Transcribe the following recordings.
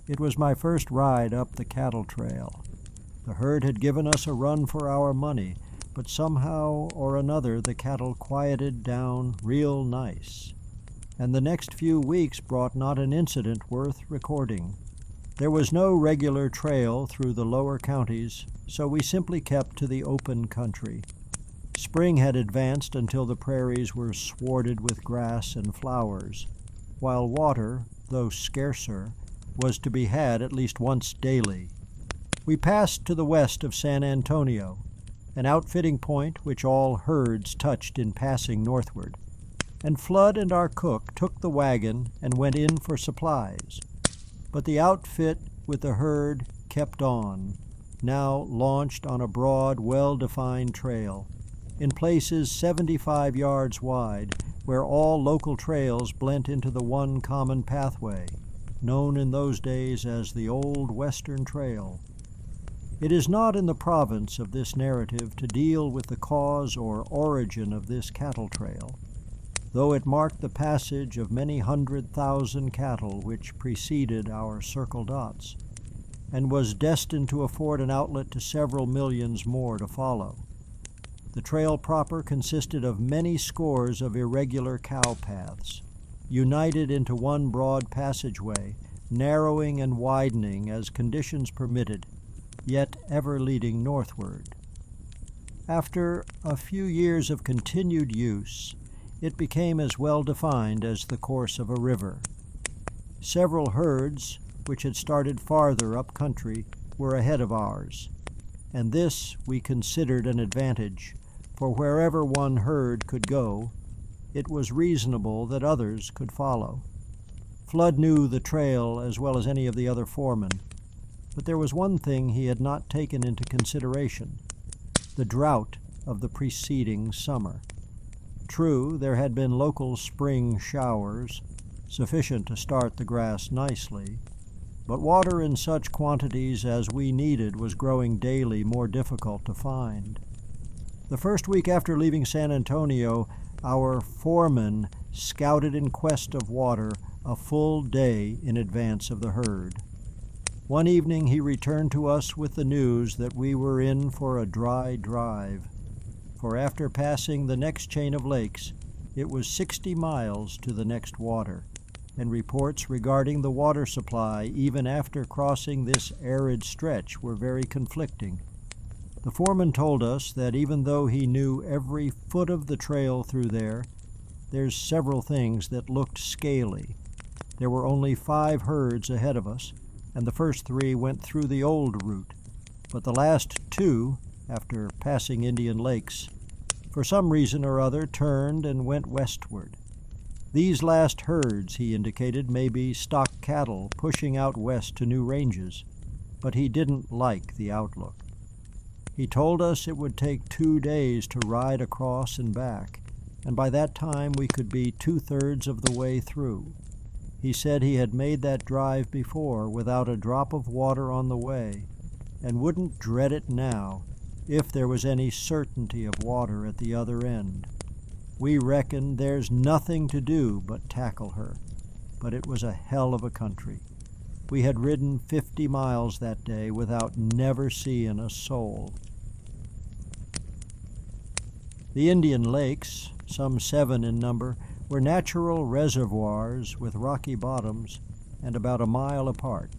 It was my first ride up the cattle trail. The herd had given us a run for our money, but somehow or another the cattle quieted down real nice. And the next few weeks brought not an incident worth recording. There was no regular trail through the lower counties, so we simply kept to the open country. Spring had advanced until the prairies were swarded with grass and flowers, while water, though scarcer, was to be had at least once daily. We passed to the west of San Antonio, an outfitting point which all herds touched in passing northward, and Flood and our cook took the wagon and went in for supplies. But the outfit with the herd kept on, now launched on a broad, well-defined trail, in places 75 yards wide, where all local trails blent into the one common pathway, known in those days as the Old Western Trail. It is not in the province of this narrative to deal with the cause or origin of this cattle trail, though it marked the passage of many 100,000 cattle which preceded our circle dots, and was destined to afford an outlet to several millions more to follow. The trail proper consisted of many scores of irregular cow paths, united into one broad passageway, narrowing and widening as conditions permitted, yet ever leading northward. After a few years of continued use, it became as well defined as the course of a river. Several herds, which had started farther up country, were ahead of ours, and this we considered an advantage, for wherever one herd could go, it was reasonable that others could follow. Flood knew the trail as well as any of the other foremen, but there was one thing he had not taken into consideration: the drought of the preceding summer. True, there had been local spring showers, sufficient to start the grass nicely, but water in such quantities as we needed was growing daily more difficult to find. The first week after leaving San Antonio, our foreman scouted in quest of water a full day in advance of the herd. One evening he returned to us with the news that we were in for a dry drive, for after passing the next chain of lakes, it was 60 miles to the next water, and reports regarding the water supply even after crossing this arid stretch were very conflicting. The foreman told us that even though he knew every foot of the trail through there's several things that looked scaly. There were only 5 herds ahead of us, and the first 3 went through the old route, but the last 2, after passing Indian Lakes, for some reason or other turned and went westward. These last herds, he indicated, may be stock cattle pushing out west to new ranges, but he didn't like the outlook. He told us it would take 2 days to ride across and back, and by that time we could be 2/3 of the way through. He said he had made that drive before without a drop of water on the way, and wouldn't dread it now if there was any certainty of water at the other end. We reckon there's nothing to do but tackle her, but it was a hell of a country. We had ridden 50 miles that day without never seeing a soul. The Indian Lakes, some 7 in number, were natural reservoirs with rocky bottoms and about a mile apart.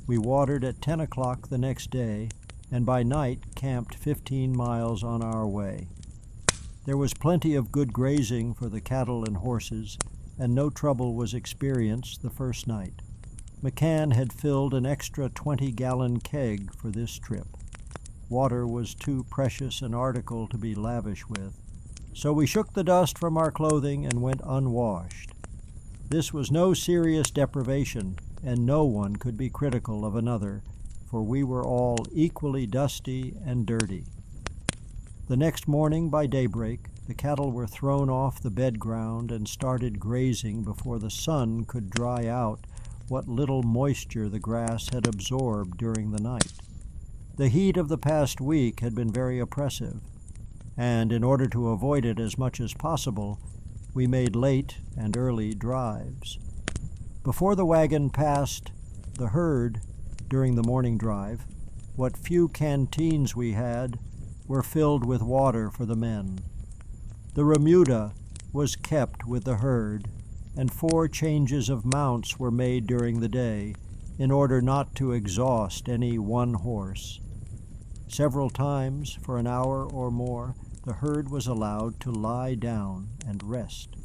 We watered at 10 o'clock the next day, and by night camped 15 miles on our way. There was plenty of good grazing for the cattle and horses, and no trouble was experienced the first night. McCann had filled an extra 20-gallon keg for this trip. Water was too precious an article to be lavish with, so we shook the dust from our clothing and went unwashed. This was no serious deprivation, and no one could be critical of another, for we were all equally dusty and dirty. The next morning by daybreak, the cattle were thrown off the bed ground and started grazing before the sun could dry out what little moisture the grass had absorbed during the night. The heat of the past week had been very oppressive, and in order to avoid it as much as possible, we made late and early drives. Before the wagon passed The herd, during the morning drive, what few canteens we had, were filled with water for the men. The remuda was kept with the herd, and 4 changes of mounts were made during the day in order not to exhaust any one horse. Several times, for an hour or more, the herd was allowed to lie down and rest,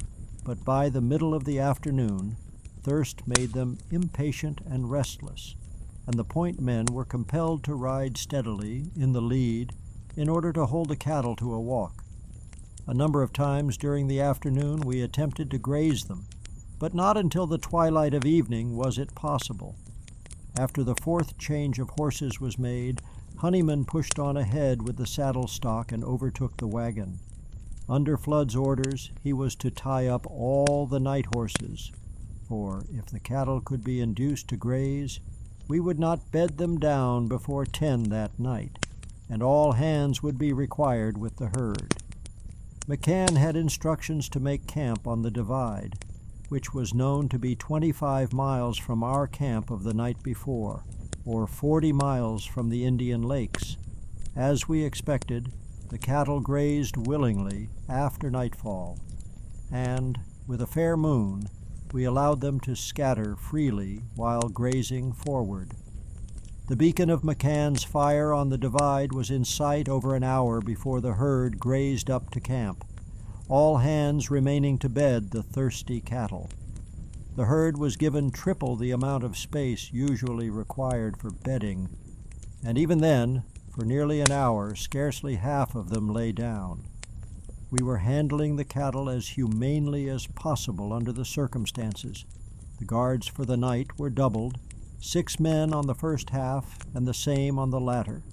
but by the middle of the afternoon thirst made them impatient and restless, and the point men were compelled to ride steadily in the lead in order to hold the cattle to a walk. A number of times during the afternoon we attempted to graze them, but not until the twilight of evening was it possible. After the 4th change of horses was made, Honeyman pushed on ahead with the saddle stock and overtook the wagon. Under Flood's orders, he was to tie up all the night horses, for if the cattle could be induced to graze, we would not bed them down before 10 that night, and all hands would be required with the herd. McCann had instructions to make camp on the divide, which was known to be 25 miles from our camp of the night before, or 40 miles from the Indian Lakes. As we expected, the cattle grazed willingly after nightfall, and, with a fair moon, we allowed them to scatter freely while grazing forward. The beacon of McCann's fire on the divide was in sight over an hour before the herd grazed up to camp, all hands remaining to bed the thirsty cattle. The herd was given triple the amount of space usually required for bedding, and even then, for nearly an hour, scarcely half of them lay down. We were handling the cattle as humanely as possible under the circumstances. The guards for the night were doubled, 6 men on the first half and the same on the latter,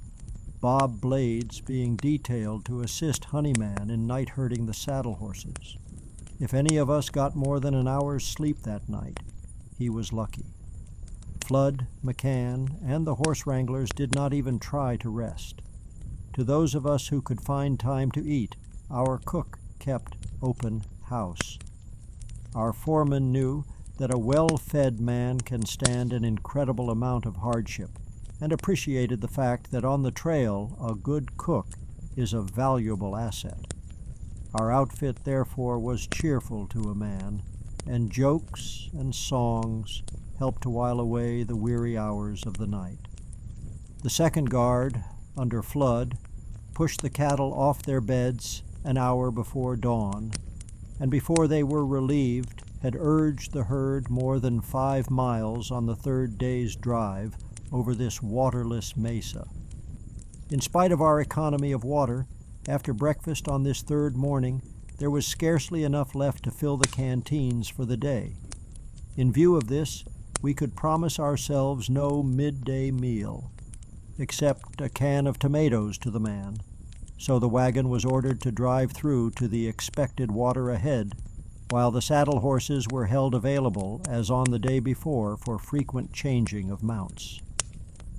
Bob Blades being detailed to assist Honeyman in night herding the saddle horses. If any of us got more than an hour's sleep that night, he was lucky. Flood, McCann, and the horse wranglers did not even try to rest. To those of us who could find time to eat, our cook kept open house. Our foreman knew that a well-fed man can stand an incredible amount of hardship, and appreciated the fact that on the trail a good cook is a valuable asset. Our outfit, therefore, was cheerful to a man, and jokes and songs helped to while away the weary hours of the night. The second guard, under Flood, pushed the cattle off their beds an hour before dawn, and before they were relieved, had urged the herd more than 5 miles on the 3rd day's drive over this waterless mesa. In spite of our economy of water, after breakfast on this 3rd morning, there was scarcely enough left to fill the canteens for the day. In view of this, we could promise ourselves no midday meal, except a can of tomatoes to the man, so the wagon was ordered to drive through to the expected water ahead, while the saddle horses were held available, as on the day before, for frequent changing of mounts.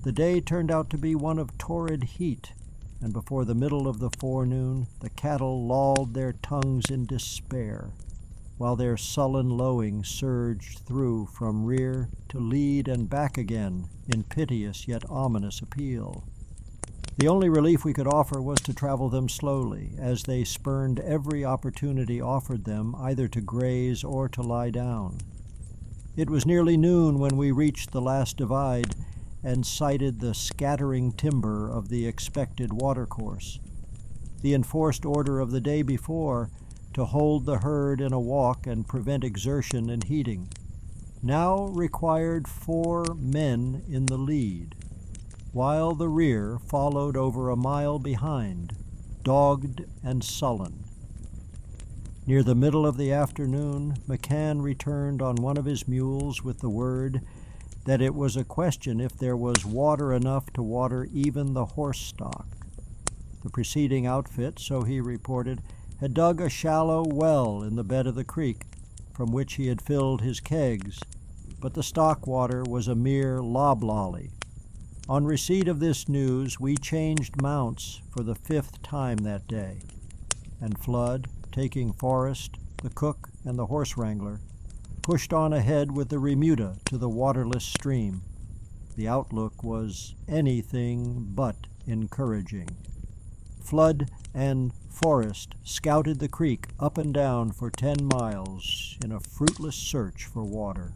The day turned out to be one of torrid heat, and before the middle of the forenoon the cattle lolled their tongues in despair, while their sullen lowing surged through from rear to lead and back again in piteous yet ominous appeal. The only relief we could offer was to travel them slowly, as they spurned every opportunity offered them either to graze or to lie down. It was nearly noon when we reached the last divide and sighted the scattering timber of the expected watercourse. The enforced order of the day before, to hold the herd in a walk and prevent exertion and heating, now required 4 men in the lead, while the rear followed over a mile behind, dogged and sullen. Near the middle of the afternoon, McCann returned on one of his mules with the word that it was a question if there was water enough to water even the horse stock. The preceding outfit, so he reported, had dug a shallow well in the bed of the creek, from which he had filled his kegs, but the stock water was a mere loblolly. On receipt of this news, we changed mounts for the 5th time that day, and Flood, taking Forrest, the cook, and the horse wrangler, pushed on ahead with the remuda to the waterless stream. the outlook was anything but encouraging. Flood and Forrest scouted the creek up and down for 10 miles in a fruitless search for water.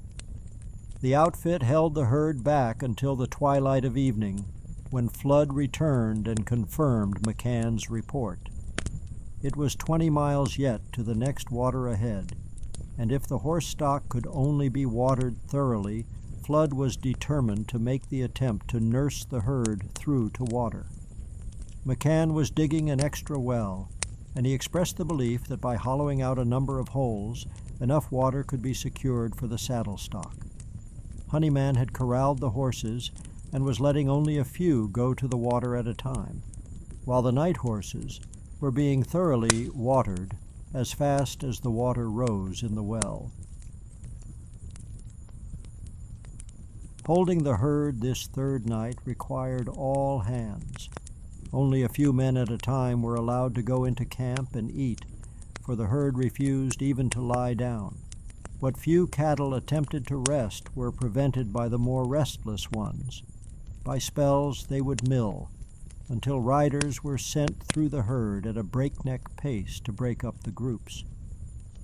The outfit held the herd back until the twilight of evening, when Flood returned and confirmed McCann's report. It was 20 miles yet to the next water ahead, and if the horse stock could only be watered thoroughly, Flood was determined to make the attempt to nurse the herd through to water. McCann was digging an extra well, and he expressed the belief that by hollowing out a number of holes, enough water could be secured for the saddle stock. Honeyman had corralled the horses and was letting only a few go to the water at a time, while the night horses were being thoroughly watered as fast as the water rose in the well. Holding the herd this third night required all hands. Only a few men at a time were allowed to go into camp and eat, for the herd refused even to lie down. What few cattle attempted to rest were prevented by the more restless ones. By spells they would mill, until riders were sent through the herd at a breakneck pace to break up the groups.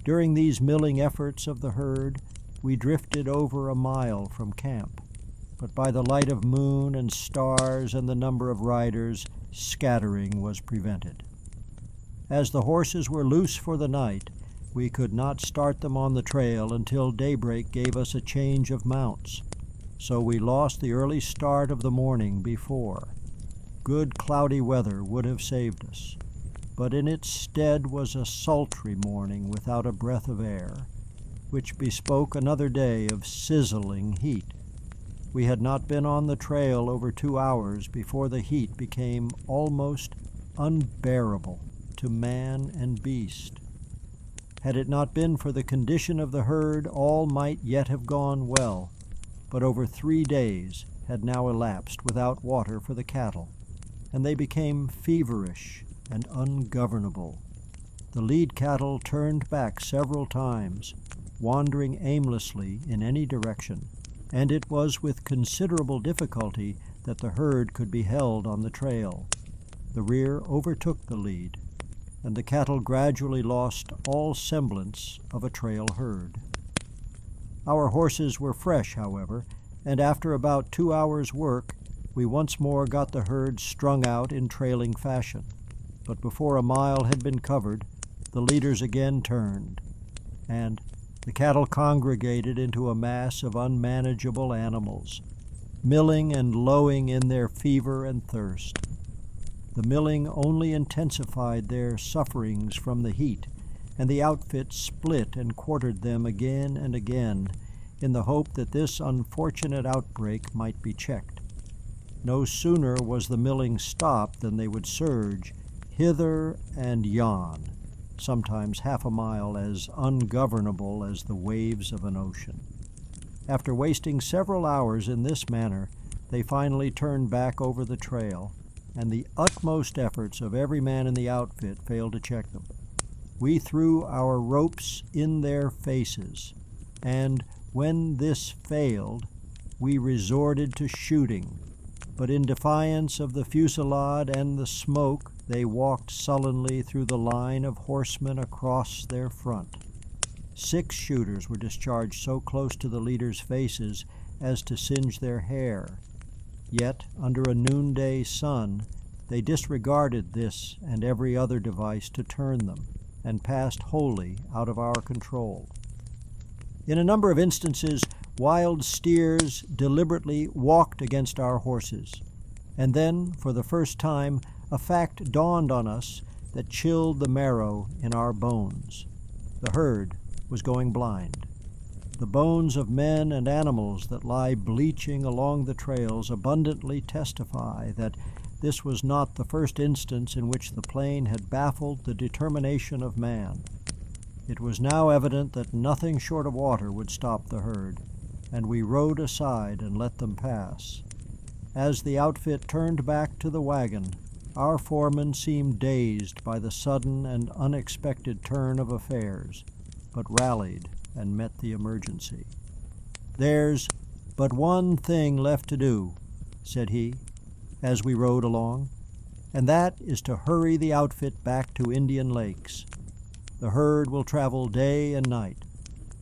During these milling efforts of the herd, we drifted over a mile from camp, but by the light of moon and stars and the number of riders, scattering was prevented. As the horses were loose for the night, we could not start them on the trail until daybreak gave us a change of mounts, so we lost the early start of the morning before. Good cloudy weather would have saved us, but in its stead was a sultry morning without a breath of air, which bespoke another day of sizzling heat. We had not been on the trail over 2 hours before the heat became almost unbearable to man and beast. Had it not been for the condition of the herd, all might yet have gone well, but over 3 days had now elapsed without water for the cattle, and they became feverish and ungovernable. The lead cattle turned back several times, wandering aimlessly in any direction, and it was with considerable difficulty that the herd could be held on the trail. The rear overtook the lead, and the cattle gradually lost all semblance of a trail herd. Our horses were fresh, however, and after about 2 hours' work, we once more got the herd strung out in trailing fashion. But before a mile had been covered, the leaders again turned, and the cattle congregated into a mass of unmanageable animals, milling and lowing in their fever and thirst. The milling only intensified their sufferings from the heat, and the outfit split and quartered them again and again in the hope that this unfortunate outbreak might be checked. No sooner was the milling stopped than they would surge hither and yon, sometimes half a mile, as ungovernable as the waves of an ocean. After wasting several hours in this manner, they finally turned back over the trail, and the utmost efforts of every man in the outfit failed to check them. We threw our ropes in their faces, and when this failed, we resorted to shooting. But in defiance of the fusillade and the smoke, they walked sullenly through the line of horsemen across their front. 6 shooters were discharged so close to the leaders' faces as to singe their hair. Yet, under a noonday sun, they disregarded this and every other device to turn them, and passed wholly out of our control. In a number of instances, wild steers deliberately walked against our horses, and then, for the first time, a fact dawned on us that chilled the marrow in our bones. The herd was going blind. The bones of men and animals that lie bleaching along the trails abundantly testify that this was not the first instance in which the plain had baffled the determination of man. It was now evident that nothing short of water would stop the herd, and we rode aside and let them pass. As the outfit turned back to the wagon, our foreman seemed dazed by the sudden and unexpected turn of affairs, but rallied and met the emergency. "There's "But one thing left to do," said he, as we rode along, "and that is to hurry the outfit back to Indian Lakes. The herd will travel day and night,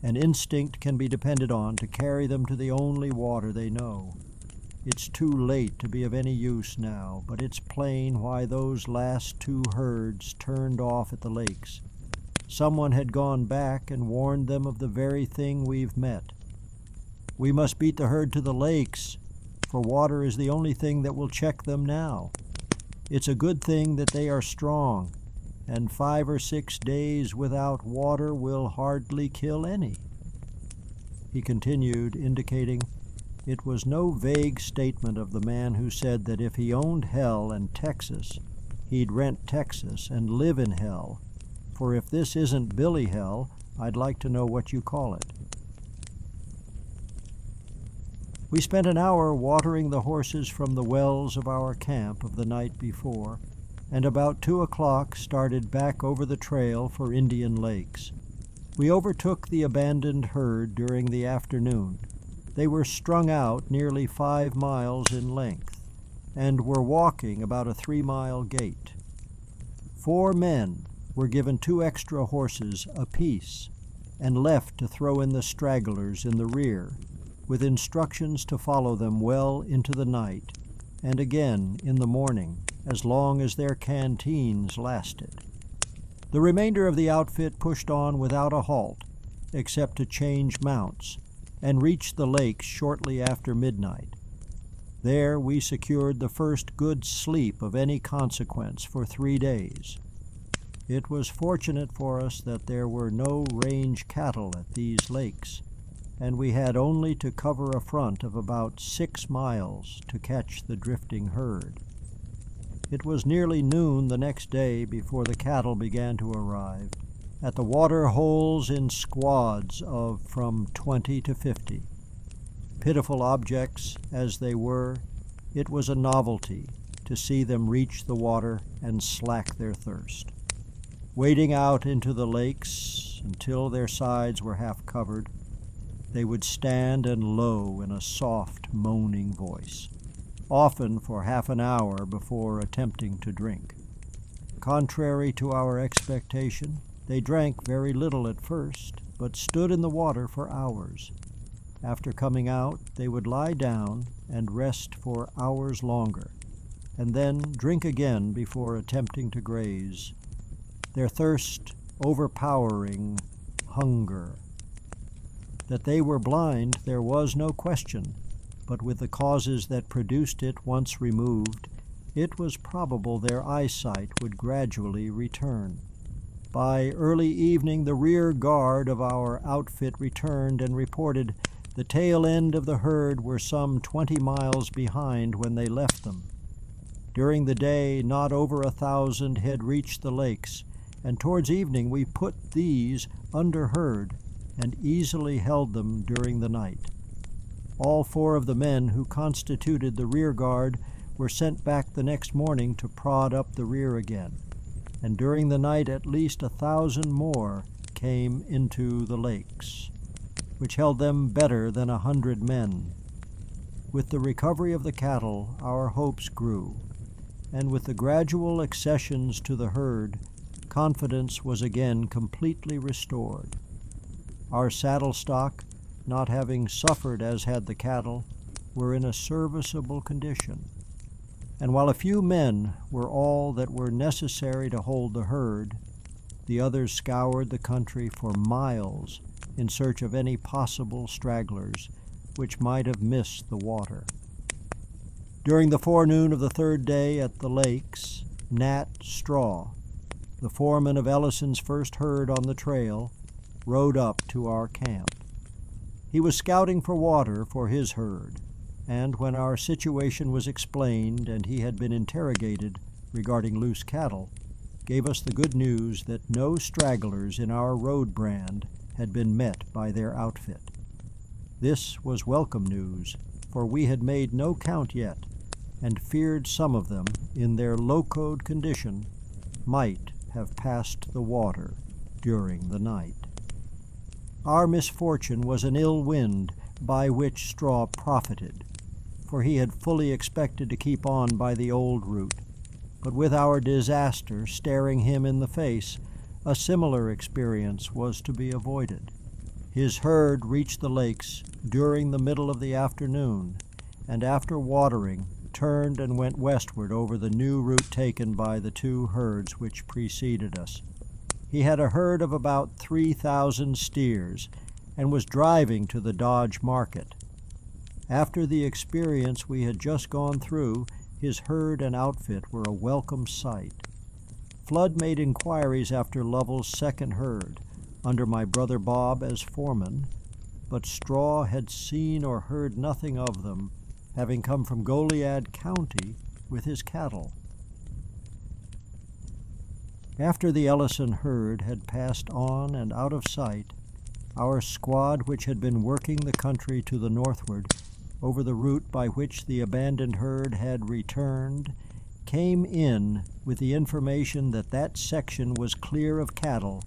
and instinct can be depended on to carry them to the only water they know. It's too late to be of any use now, but it's plain why those last 2 herds turned off at the lakes. Someone had gone back and warned them of the very thing we've met. We must beat the herd to the lakes, for water is the only thing that will check them now. It's a good thing that they are strong, and 5 or 6 days without water will hardly kill any." He continued, indicating it was no vague statement of the man who said that if he owned hell and Texas, he'd rent Texas and live in hell. For if this isn't Billy Hell, I'd like to know what you call it. We spent an hour watering the horses from the wells of our camp of the night before, and about 2 o'clock started back over the trail for Indian Lakes. We overtook the abandoned herd during the afternoon. They were strung out nearly 5 miles in length, and were walking about a 3-mile gait. 4 men were given 2 extra horses apiece, and left to throw in the stragglers in the rear, with instructions to follow them well into the night, and again in the morning, as long as their canteens lasted. The remainder of the outfit pushed on without a halt, except to change mounts, and reached the lakes shortly after midnight. There we secured the first good sleep of any consequence for 3 days. It was fortunate for us that there were no range cattle at these lakes, and we had only to cover a front of about 6 miles to catch the drifting herd. It was nearly noon the next day before the cattle began to arrive, at the water holes in squads of from 20 to 50. Pitiful objects as they were, it was a novelty to see them reach the water and slack their thirst. Wading out into the lakes until their sides were half covered, they would stand and low in a soft, moaning voice, often for half an hour before attempting to drink. Contrary to our expectation, they drank very little at first, but stood in the water for hours. After coming out, they would lie down and rest for hours longer, and then drink again before attempting to graze, their thirst overpowering hunger. That they were blind there was no question, but with the causes that produced it once removed, it was probable their eyesight would gradually return. By early evening the rear guard of our outfit returned and reported the tail end of the herd were some 20 miles behind when they left them. During the day not over 1,000 had reached the lakes, and towards evening we put these under herd and easily held them during the night. All 4 of the men who constituted the rear guard were sent back the next morning to prod up the rear again, and during the night at least 1,000 more came into the lakes, which held them better than 100 men. With the recovery of the cattle, our hopes grew, and with the gradual accessions to the herd, confidence was again completely restored. Our saddle stock, not having suffered as had the cattle, were in a serviceable condition, and while a few men were all that were necessary to hold the herd, the others scoured the country for miles in search of any possible stragglers which might have missed the water. During the forenoon of the 3rd day at the lakes, Nat Straw, the foreman of Ellison's first herd on the trail, rode up to our camp. He was scouting for water for his herd, and when our situation was explained and he had been interrogated regarding loose cattle, gave us the good news that no stragglers in our road brand had been met by their outfit. This was welcome news, for we had made no count yet, and feared some of them, in their locoed condition, might have passed the water during the night. Our misfortune was an ill wind by which Straw profited, for he had fully expected to keep on by the old route. But with our disaster staring him in the face, a similar experience was to be avoided. His herd reached the lakes during the middle of the afternoon, and after watering, turned and went westward over the new route taken by the two herds which preceded us. He had a herd of about 3,000 steers and was driving to the Dodge market. After the experience we had just gone through, his herd and outfit were a welcome sight. Flood made inquiries after Lovell's second herd, under my brother Bob as foreman, but Straw had seen or heard nothing of them, having come from Goliad County with his cattle. After the Ellison herd had passed on and out of sight, our squad, which had been working the country to the northward, over the route by which the abandoned herd had returned, came in with the information that that section was clear of cattle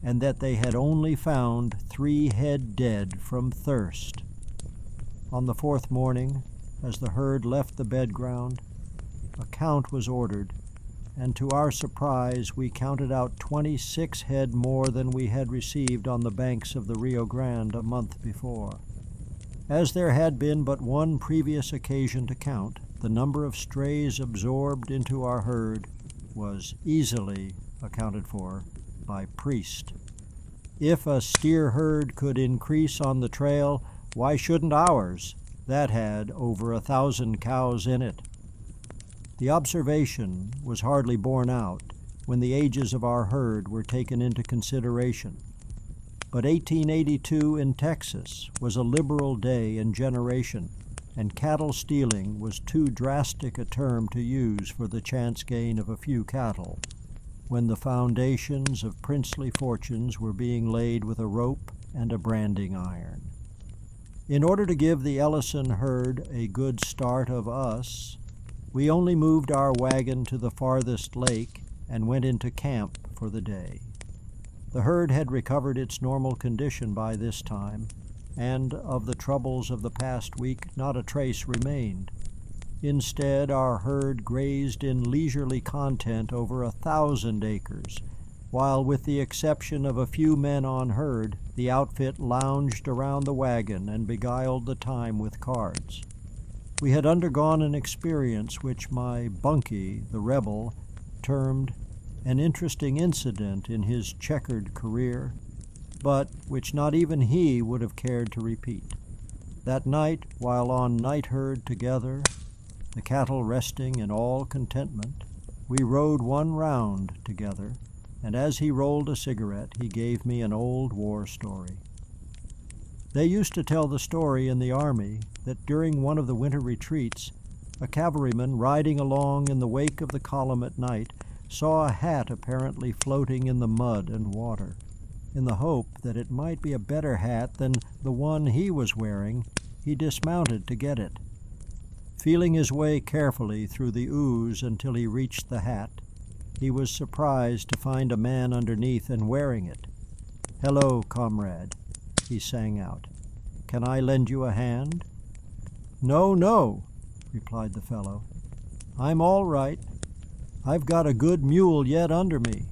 and that they had only found 3 head dead from thirst. On the 4th morning, as the herd left the bed ground, a count was ordered, and to our surprise we counted out 26 head more than we had received on the banks of the Rio Grande a month before. As there had been but one previous occasion to count, the number of strays absorbed into our herd was easily accounted for by Priest. If a steer herd could increase on the trail, why shouldn't ours? That had over 1,000 cows in it. The observation was hardly borne out when the ages of our herd were taken into consideration. But 1882 in Texas was a liberal day in generation, and cattle stealing was too drastic a term to use for the chance gain of a few cattle, when the foundations of princely fortunes were being laid with a rope and a branding iron. In order to give the Ellison herd a good start of us, we only moved our wagon to the farthest lake and went into camp for the day. The herd had recovered its normal condition by this time, and of the troubles of the past week not a trace remained. Instead, our herd grazed in leisurely content over 1,000 acres, while with the exception of a few men on herd, the outfit lounged around the wagon and beguiled the time with cards. We had undergone an experience which my bunkie, the Rebel, termed an interesting incident in his checkered career, but which not even he would have cared to repeat. That night, while on night herd together, the cattle resting in all contentment, we rode one round together, and as he rolled a cigarette, he gave me an old war story. They used to tell the story in the army that during one of the winter retreats, a cavalryman riding along in the wake of the column at night saw a hat apparently floating in the mud and water. In the hope that it might be a better hat than the one he was wearing, he dismounted to get it. Feeling his way carefully through the ooze until he reached the hat, he was surprised to find a man underneath and wearing it. "Hello, comrade," he sang out. "Can I lend you a hand?" "No, no," replied the fellow. "I'm all right. I've got a good mule yet under me,